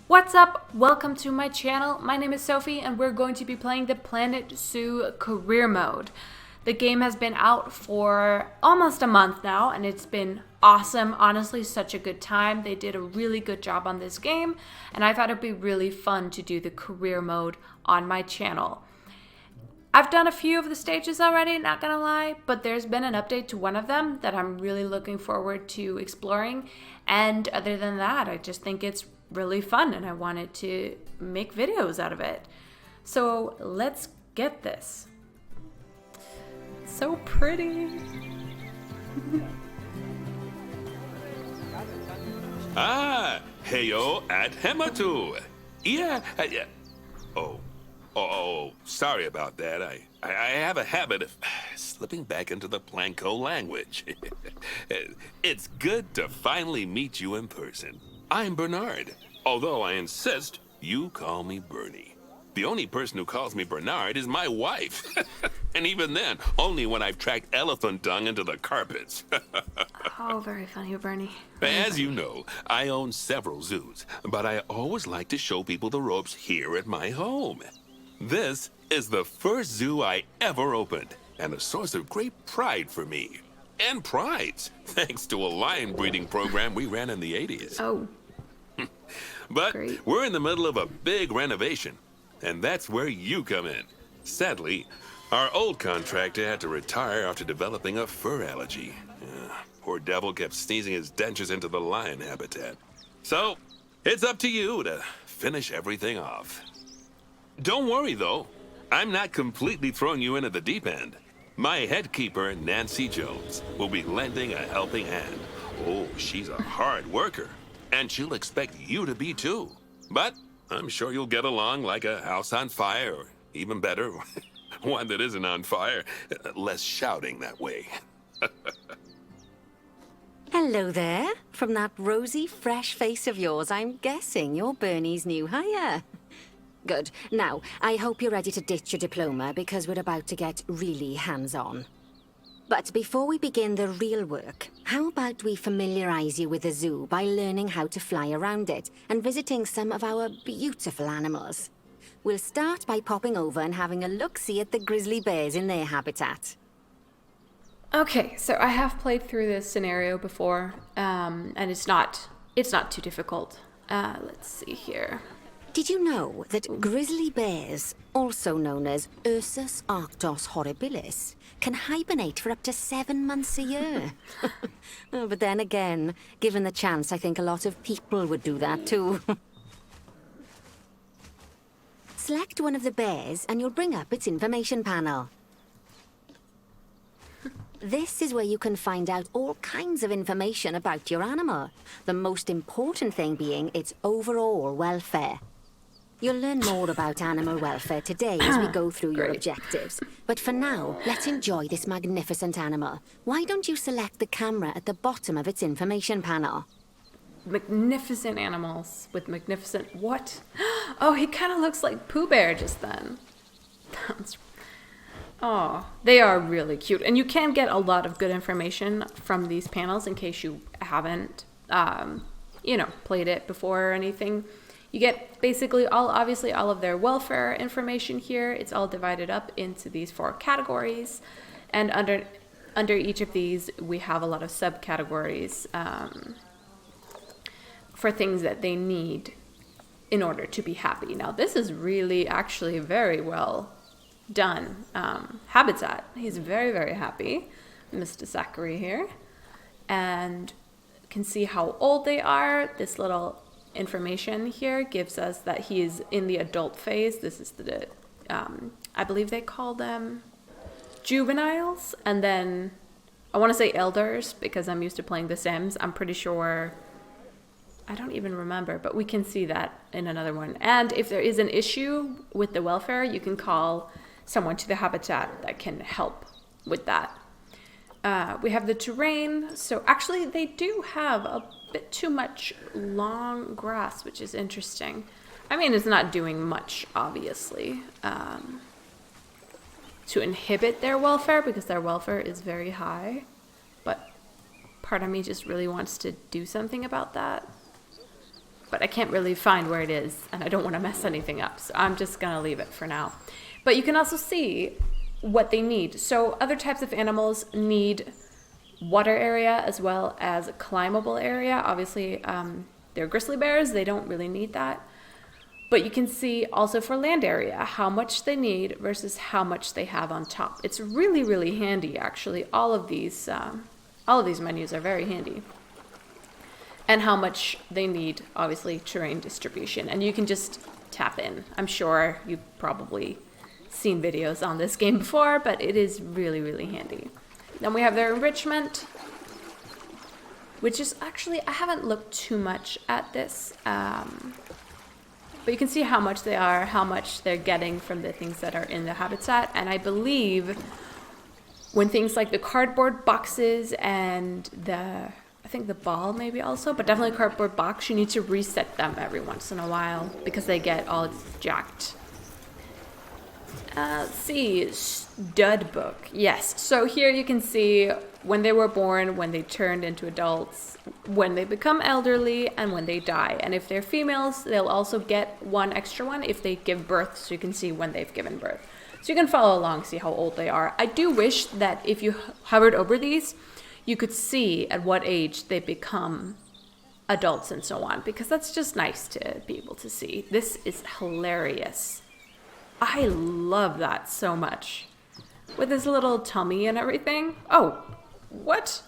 What's up? Welcome to my channel. My name is Sophie and we're going to be playing the Planet Zoo career mode. The game has been out for almost a month now and it's been awesome. Honestly, such a good time. They did a really good job on this game and I thought it'd be really fun to do the career mode on my channel. I've done a few of the stages already, not gonna lie, but there's been an update to one of them that I'm really looking forward to exploring. And other than that, I just think it's really fun and I wanted to make videos out of it. So let's get this. So pretty. Heyo at Hematu. Yeah. Sorry about that. I have a habit of slipping back into the Planko language. It's good to finally meet you in person. I'm Bernard, although I insist you call me Bernie. The only person who calls me Bernard is my wife. And even then, only when I've tracked elephant dung into the carpets. Oh, very funny, Bernie. As you know, I own several zoos, but I always like to show people the ropes here at my home. This is the first zoo I ever opened, and a source of great pride for me. And prides, thanks to a lion breeding program we ran in the 80s. Oh. But Great. we're in the middle of a big renovation, and that's where you come in. Sadly, our old contractor had to retire after developing a fur allergy. Poor devil kept sneezing his dentures into the lion habitat. So, it's up to you to finish everything off. Don't worry, though. I'm not completely throwing you in at the deep end. My head keeper, Nancy Jones, will be lending a helping hand. Oh, she's a hard worker, and she'll expect you to be too. But I'm sure you'll get along like a house on fire, or even better, one that isn't on fire. Less shouting that way. Hello there. From that rosy, fresh face of yours, I'm guessing you're Bernie's new hire. Good. Now, I hope you're ready to ditch your diploma because we're about to get really hands-on. But before we begin the real work, how about we familiarize you with the zoo by learning how to fly around it and visiting some of our beautiful animals? We'll start by popping over and having a look-see at the grizzly bears in their habitat. Okay, so I have played through this scenario before, and it's not too difficult. Let's see here. Did you know that grizzly bears, also known as Ursus arctos horribilis, can hibernate for up to 7 months a year? Oh, but then again, given the chance, I think a lot of people would do that too. Select one of the bears and you'll bring up its information panel. This is where you can find out all kinds of information about your animal. The most important thing being its overall welfare. You'll learn more about animal welfare today as we go through your objectives. But for now, let's enjoy this magnificent animal. Why don't you select the camera at the bottom of its information panel? Magnificent animals with magnificent what? Oh, he kind of looks like Pooh Bear just then. Oh, they are really cute. And you can get a lot of good information from these panels in case you haven't, played it before or anything. You get basically obviously all of their welfare information here. It's all divided up into these 4 categories. And under each of these, we have a lot of subcategories for things that they need in order to be happy. Now, this is really actually very well done. Habitat. He's very, very happy, Mr. Zachary here. And can see how old they are. This little information here gives us that he is in the adult phase. This is the, I believe they call them juveniles. And then I want to say elders because I'm used to playing The Sims. I'm pretty sure, I don't even remember, but we can see that in another one. And if there is an issue with the welfare, you can call someone to the habitat that can help with that. We have the terrain. So actually they do have a bit too much long grass, which is interesting. I mean, it's not doing much, obviously, to inhibit their welfare because their welfare is very high. But part of me just really wants to do something about that. but I can't really find where it is, and I don't want to mess anything up, so I'm just gonna leave it for now. But you can also see what they need. So other types of animals need water area as well as a climbable area. Obviously, they're grizzly bears, they don't really need that. But you can see also for land area how much they need versus how much they have on top. It's really, really handy, actually. All of these menus are very handy. And how much they need, obviously, terrain distribution. And you can just tap in. I'm sure you've probably seen videos on this game before, but it is really, really handy. Then we have their enrichment, which is actually, I haven't looked too much at this. But you can see how much they are, how much they're getting from the things that are in the habitat. And I believe when things like the cardboard boxes and I think the ball maybe also, but definitely cardboard box, you need to reset them every once in a while because they get all jacked. Let's see, stud book. Yes, so here you can see when they were born, when they turned into adults, when they become elderly, and when they die. And if they're females, they'll also get one extra one if they give birth, so you can see when they've given birth. So you can follow along, see how old they are. I do wish that if you hovered over these, you could see at what age they become adults and so on, because that's just nice to be able to see. This is hilarious. I love that so much. With his little tummy and everything. Oh, what?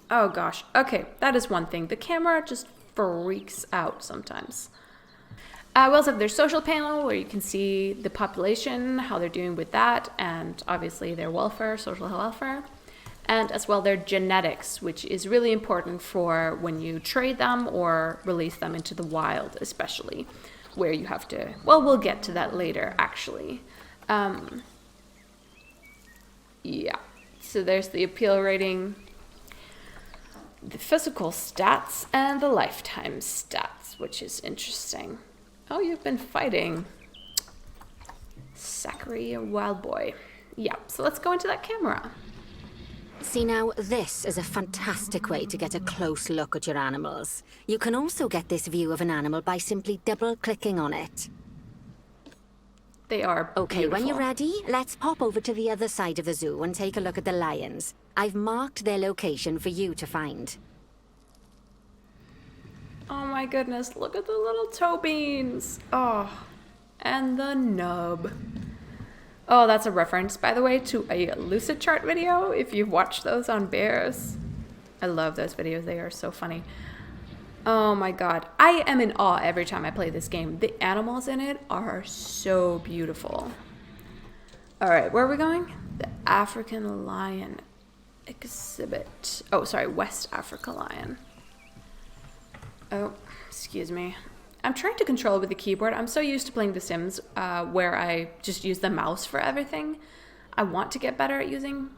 Oh gosh. Okay, that is one thing. The camera just freaks out sometimes. We also have their social panel where you can see the population, how they're doing with that, and obviously their welfare, social welfare. And as well their genetics, which is really important for when you trade them or release them into the wild, especially. Where you have to, well, we'll get to that later, actually. Yeah, so there's the appeal rating, the physical stats, and the lifetime stats, which is interesting. Oh, you've been fighting. Zachary, a wild boy. Yeah, so let's go into that camera. See now, this is a fantastic way to get a close look at your animals. You can also get this view of an animal by simply double-clicking on it. They are Okay, beautiful. when you're ready, let's pop over to the other side of the zoo and take a look at the lions. I've marked their location for you to find. Oh my goodness, look at the little toe beans. Oh, and the nub. Oh, that's a reference, by the way, to a Lucid Chart video, if you've watched those on bears. I love those videos. They are so funny. Oh my god. I am in awe every time I play this game. The animals in it are so beautiful. Alright, where are we going? The African lion exhibit. Oh, sorry, West Africa lion. Oh, excuse me. I'm trying to control it with the keyboard. I'm so used to playing The Sims where I just use the mouse for everything. I want to get better at using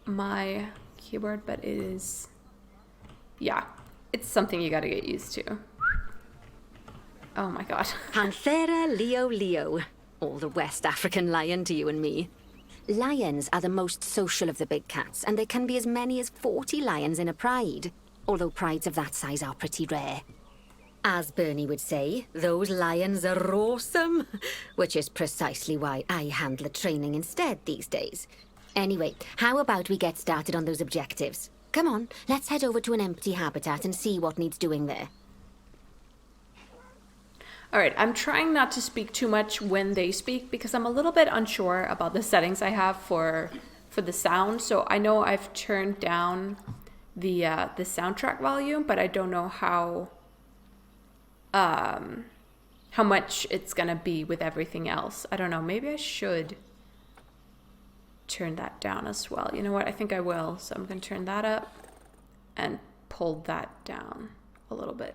my keyboard, but it is, yeah, it's something you gotta get used to. Oh my god. Panthera Leo Leo, or the West African lion to you and me. Lions are the most social of the big cats, and there can be as many as 40 lions in a pride, although prides of that size are pretty rare. As Bernie would say, those lions are awesome, which is precisely why I handle training instead these days. Anyway, how about we get started on those objectives? Come on, let's head over to an empty habitat and see what needs doing there. Alright, I'm trying not to speak too much when they speak because I'm a little bit unsure about the settings I have for the sound. So I know I've turned down the soundtrack volume, but I don't know how much it's gonna be with everything else. I don't know, maybe I should turn that down as well. You know what, I think I will. So I'm gonna turn that up and pull that down a little bit.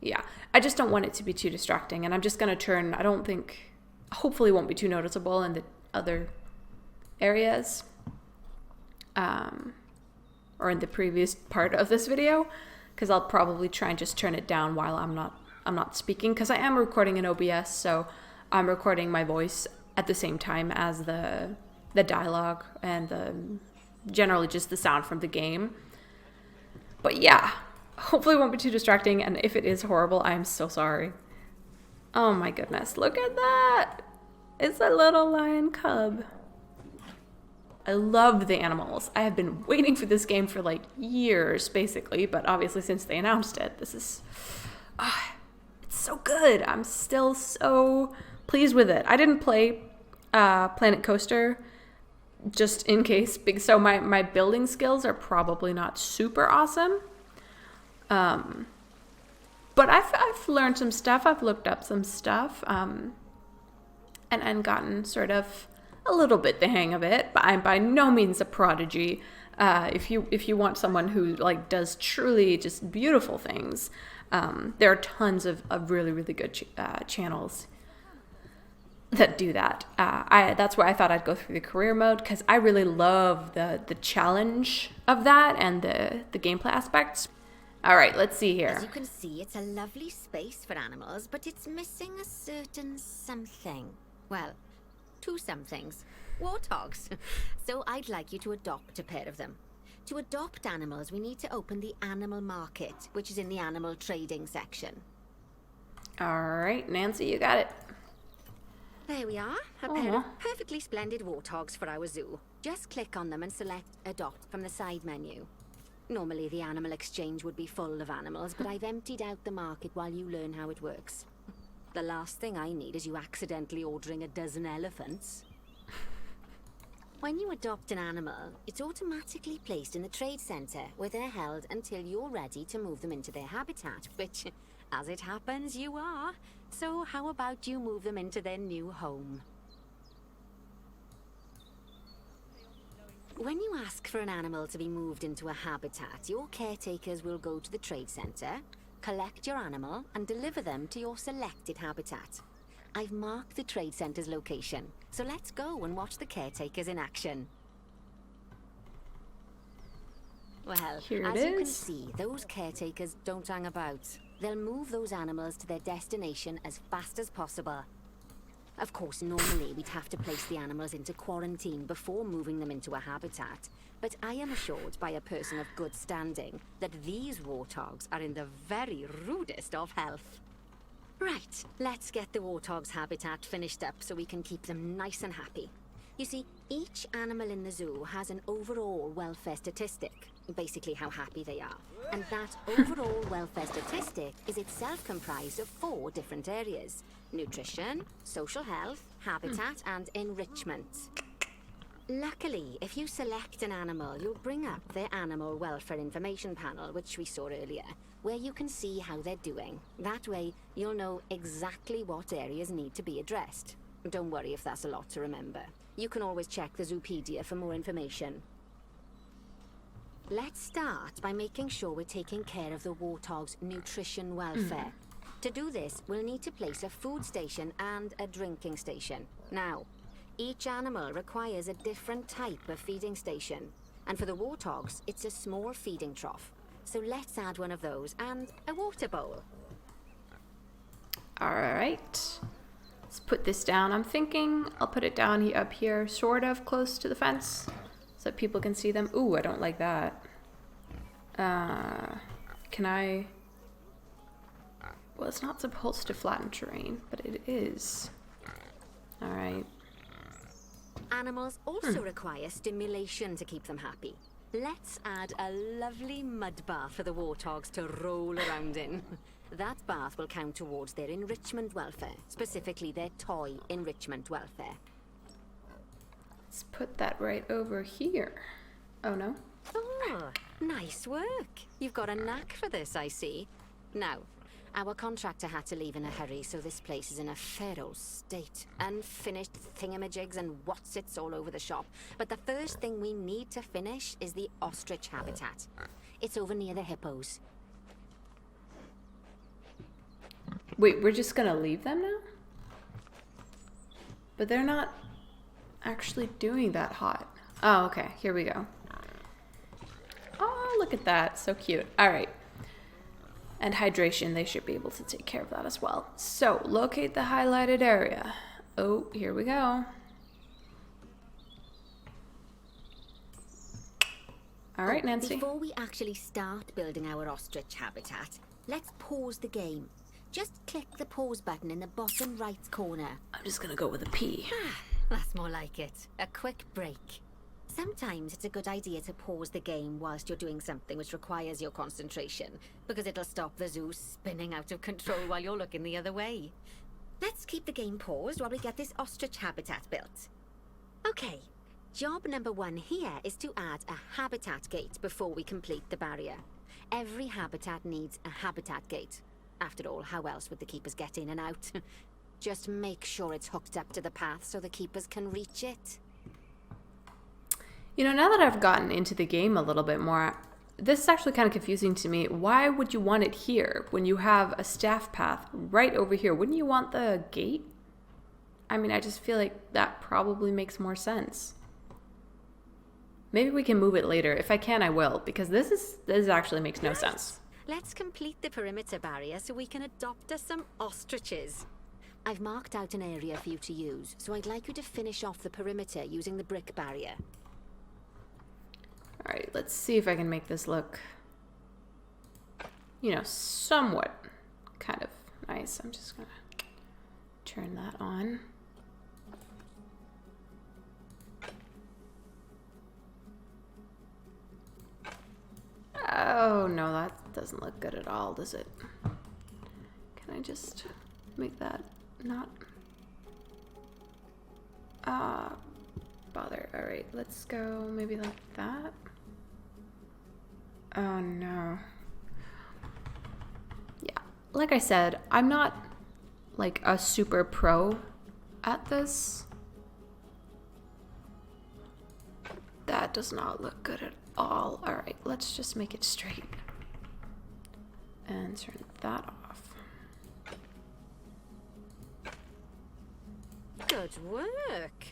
Yeah, I just don't want it to be too distracting, and I'm just gonna turn, I don't think, hopefully it won't be too noticeable in the other areas or in the previous part of this video, because I'll probably try and just turn it down while I'm not speaking, because I am recording in OBS, so I'm recording my voice at the same time as the dialogue and generally just the sound from the game. But yeah, Hopefully it won't be too distracting, and if it is horrible, I'm so sorry. Oh my goodness, look at that! It's a little lion cub. I love the animals. I have been waiting for this game for like years, basically, but obviously since they announced it, this is... it's so good. I'm still so pleased with it. I didn't play Planet Coaster just in case, so my building skills are probably not super awesome. But I've learned some stuff. I've looked up some stuff, and gotten sort of a little bit the hang of it. But I'm by no means a prodigy. If you want someone who like does truly just beautiful things, there are tons of really really good channels that do that. That's why I thought I'd go through the career mode, because I really love the challenge of that and the gameplay aspects. All right, let's see here. As you can see, it's a lovely space for animals, but it's missing a certain something. Well, two somethings. Warthogs. So I'd like you to adopt a pair of them. To adopt animals, we need to open the animal market, which is in the animal trading section. All right, Nancy, you got it. There we are, a pair of perfectly splendid warthogs for our zoo. Just click on them and select Adopt from the side menu. Normally the animal exchange would be full of animals, but I've emptied out the market while you learn how it works. The last thing I need is you accidentally ordering a dozen elephants. When you adopt an animal, it's automatically placed in the trade center, where they're held until you're ready to move them into their habitat, which, as it happens, you are. So how about you move them into their new home? When you ask for an animal to be moved into a habitat, your caretakers will go to the trade center, collect your animal, and deliver them to your selected habitat. I've marked the trade center's location, so let's go and watch the caretakers in action. Well, Here it as you can is. see, those caretakers don't hang about. They'll move those animals to their destination as fast as possible. Of course, normally we'd have to place the animals into quarantine before moving them into a habitat, but I am assured by a person of good standing that these warthogs are in the very rudest of health. Right, let's get the warthog's habitat finished up so we can keep them nice and happy. You see, each animal in the zoo has an overall welfare statistic, basically how happy they are. And that overall welfare statistic is itself comprised of 4 different areas: nutrition, social health, habitat, and enrichment. Luckily, if you select an animal, you'll bring up their animal welfare information panel, which we saw earlier, where you can see how they're doing. That way, you'll know exactly what areas need to be addressed. Don't worry if that's a lot to remember. You can always check the Zoopedia for more information. Let's start by making sure we're taking care of the warthog's nutrition welfare. To do this, we'll need to place a food station and a drinking station. Now, each animal requires a different type of feeding station. And for the warthogs, it's a small feeding trough. So let's add one of those and a water bowl. All right. Let's put this down. I'm thinking I'll put it down up here, sort of close to the fence, so that people can see them. Ooh, I don't like that. Can I... Well, it's not supposed to flatten terrain, but it is. All right. Animals also require stimulation to keep them happy. Let's add a lovely mud bath for the warthogs to roll around in. That bath will count towards their enrichment welfare, specifically their toy enrichment welfare. Let's put that right over here. Oh, no? Oh, nice work. You've got a knack for this, I see. Now, our contractor had to leave in a hurry, so this place is in a feral state. Unfinished thingamajigs and whatsits all over the shop. But the first thing we need to finish is the ostrich habitat. It's over near the hippos. Wait, we're just gonna leave them now? But they're not actually doing that hot. Oh, okay. Here we go. Oh, look at that. So cute. All right. And hydration, they should be able to take care of that as well. So, locate the highlighted area. Oh, here we go. All right, Nancy. Before we actually start building our ostrich habitat, let's pause the game. Just click the pause button in the bottom right corner. I'm just gonna go with a P. That's more like it. A quick break. Sometimes it's a good idea to pause the game whilst you're doing something which requires your concentration, because it'll stop the zoo spinning out of control while you're looking the other way. Let's keep the game paused while we get this ostrich habitat built. Okay, job number 1 here is to add a habitat gate before we complete the barrier. Every habitat needs a habitat gate. After all, how else would the keepers get in and out? Just make sure it's hooked up to the path so the keepers can reach it. You know, now that I've gotten into the game a little bit more, this is actually kind of confusing to me. Why would you want it here when you have a staff path right over here? Wouldn't you want the gate? I mean, I just feel like that probably makes more sense. Maybe we can move it later. If I can, I will, because this actually makes no sense. Let's complete the perimeter barrier so we can adopt us some ostriches. I've marked out an area for you to use, so I'd like you to finish off the perimeter using the brick barrier. All right, let's see if I can make this look, you know, somewhat kind of nice. I'm just gonna turn that on. Oh, no, that doesn't look good at all, does it? Can I just make that not... bother. All right, let's go maybe like that. Oh, no. Yeah, like I said, I'm not like a super pro at this. That does not look good at all. All right, let's just make it straight and turn that off. Good work.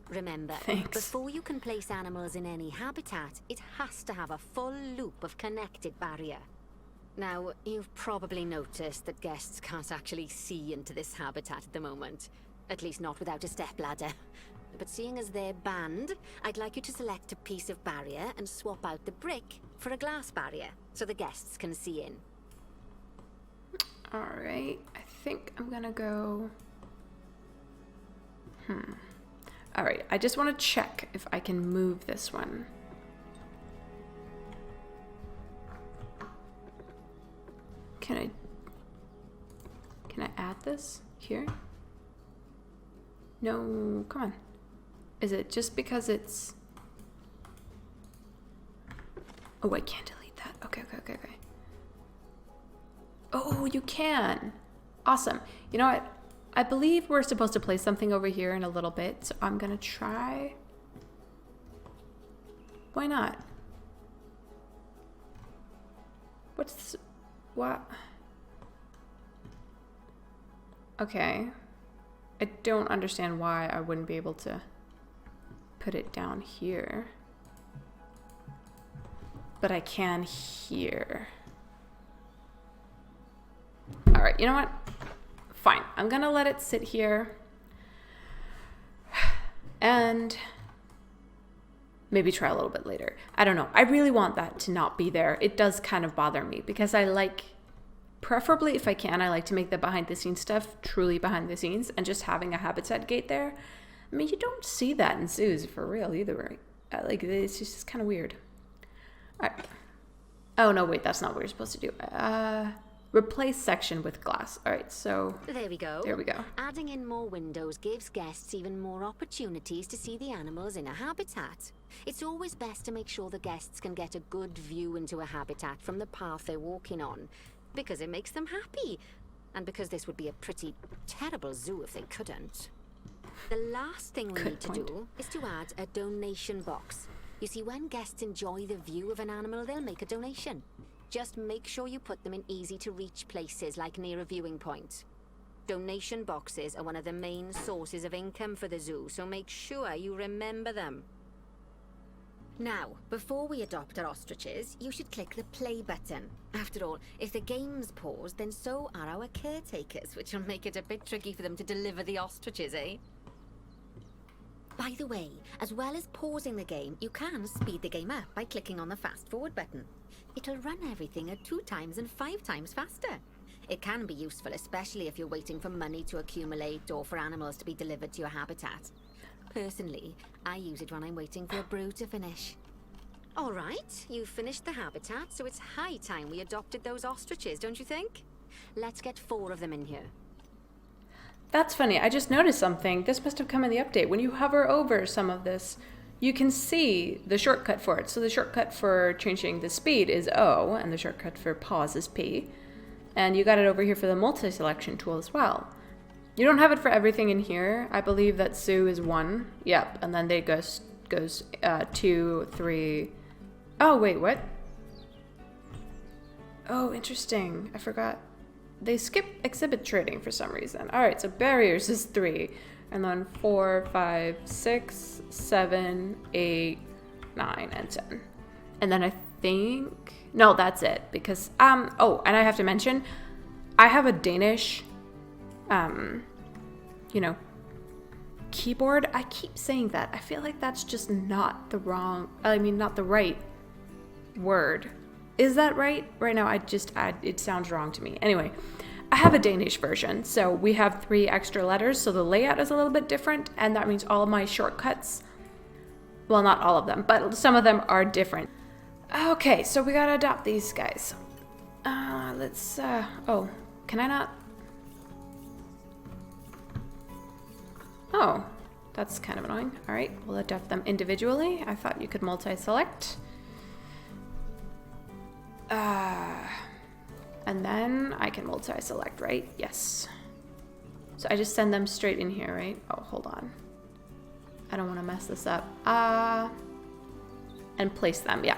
Remember, Thanks. before you can place animals in any habitat, it has to have a full loop of connected barrier. Now, you've probably noticed that guests can't actually see into this habitat at the moment. At least not without a stepladder. But seeing as they're banned, I'd like you to select a piece of barrier and swap out the brick for a glass barrier, so the guests can see in. Alright, I think I'm gonna go... Alright, I just want to check if I can move this one. Can I add this here? No, come on. Is it just because it's... Oh, I can't delete that. Okay. Oh, you can. Awesome. You know what? I believe we're supposed to place something over here in a little bit, so I'm gonna try. Why not? What? Okay. I don't understand why I wouldn't be able to put it down here. But I can here. All right, you know what? Fine, I'm gonna let it sit here and maybe try a little bit later. I don't know. I really want that to not be there. It does kind of bother me because I like, preferably if I can, I like to make the behind the scenes stuff truly behind the scenes, and just having a habitat gate there. I mean, you don't see that in zoos for real either, right? Like, it's just kind of weird. All right. Oh, no, wait, that's not what you're supposed to do. Replace section with glass. All right, so... There we go. There we go. Adding in more windows gives guests even more opportunities to see the animals in a habitat. It's always best to make sure the guests can get a good view into a habitat from the path they're walking on, because it makes them happy, and because this would be a pretty terrible zoo if they couldn't. The last thing we need to do is to add a donation box. You see, when guests enjoy the view of an animal, they'll make a donation. Just make sure you put them in easy-to-reach places, like near a viewing point. Donation boxes are one of the main sources of income for the zoo, so make sure you remember them. Now, before we adopt our ostriches, you should click the play button. After all, if the game's paused, then so are our caretakers, which will make it a bit tricky for them to deliver the ostriches, eh? By the way, as well as pausing the game, you can speed the game up by clicking on the fast forward button. It'll run everything at 2 times and 5 times faster. It can be useful, especially if you're waiting for money to accumulate or for animals to be delivered to your habitat. Personally, I use it when I'm waiting for a brew to finish. All right, you've finished the habitat, so it's high time we adopted those ostriches, don't you think? Let's get 4 of them in here. That's funny. I just noticed something. This must have come in the update. When you hover over some of this, you can see the shortcut for it. So the shortcut for changing the speed is O, and the shortcut for pause is P. And you got it over here for the multi-selection tool as well. You don't have it for everything in here. I believe that Zoo is 1. Yep, and then they goes 2, 3. Oh, wait, what? Oh, interesting. I forgot. They skip exhibit trading for some reason. All right, so barriers is 3. And then 4, 5, 6, 7, 8, 9, and 10. And then I think... No, that's it. Because, oh, and I have to mention, I have a Danish, keyboard. I keep saying that. I feel like that's just not the right word. Is that right? Right now, it sounds wrong to me. Anyway, I have a Danish version, so we have 3 extra letters, so the layout is a little bit different, and that means all of my shortcuts, well, not all of them, but some of them are different. Okay, so we gotta adopt these guys. Oh, can I not? Oh, that's kind of annoying. All right, we'll adopt them individually. I thought you could multi-select. And then I can multi-select, right? Yes. So I just send them straight in here, right? Oh, hold on. I don't want to mess this up. And place them, yeah.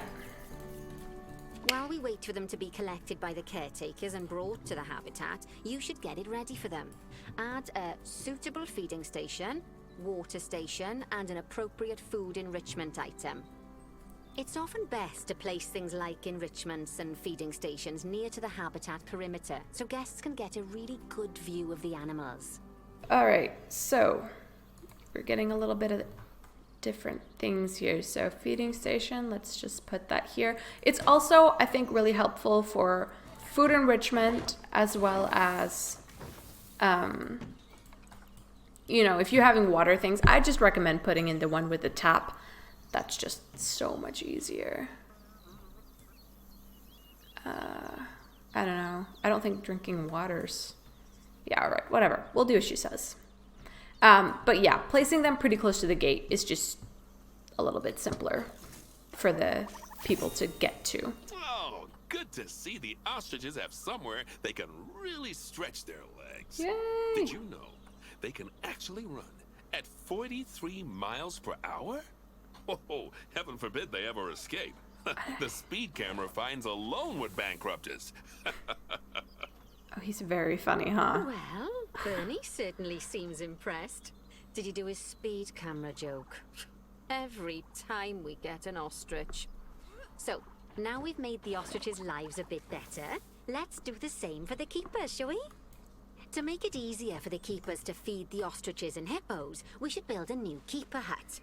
While we wait for them to be collected by the caretakers and brought to the habitat, you should get it ready for them. Add a suitable feeding station, water station, and an appropriate food enrichment item. It's often best to place things like enrichments and feeding stations near to the habitat perimeter, so guests can get a really good view of the animals. All right, so we're getting a little bit of different things here. So feeding station, let's just put that here. It's also, I think, really helpful for food enrichment as well as, if you're having water things, I just recommend putting in the one with the tap. That's just so much easier. I don't know. I don't think drinking water's... Yeah, all right, whatever. We'll do as she says. But yeah, placing them pretty close to the gate is just a little bit simpler for the people to get to. Oh, good to see the ostriches have somewhere they can really stretch their legs. Yay! Did you know they can actually run at 43 miles per hour? Oh, heaven forbid they ever escape. The speed camera fines alone would bankrupt us. Oh, he's very funny, huh? Well, Bernie certainly seems impressed. Did you do his speed camera joke? Every time we get an ostrich. So, now we've made the ostriches' lives a bit better, let's do the same for the keepers, shall we? To make it easier for the keepers to feed the ostriches and hippos, we should build a new keeper hut.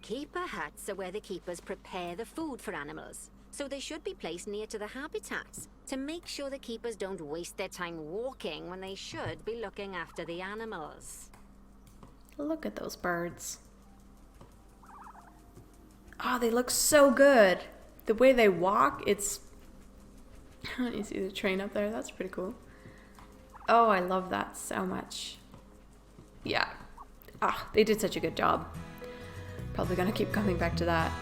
Keeper huts are where the keepers prepare the food for animals, so they should be placed near to the habitats to make sure the keepers don't waste their time walking when they should be looking after the animals. Look at those birds. Oh, they look so good. The way they walk, it's... You see the train up there? That's pretty cool. Oh, I love that so much. Yeah. Ah, they did such a good job. Probably gonna keep coming back to that.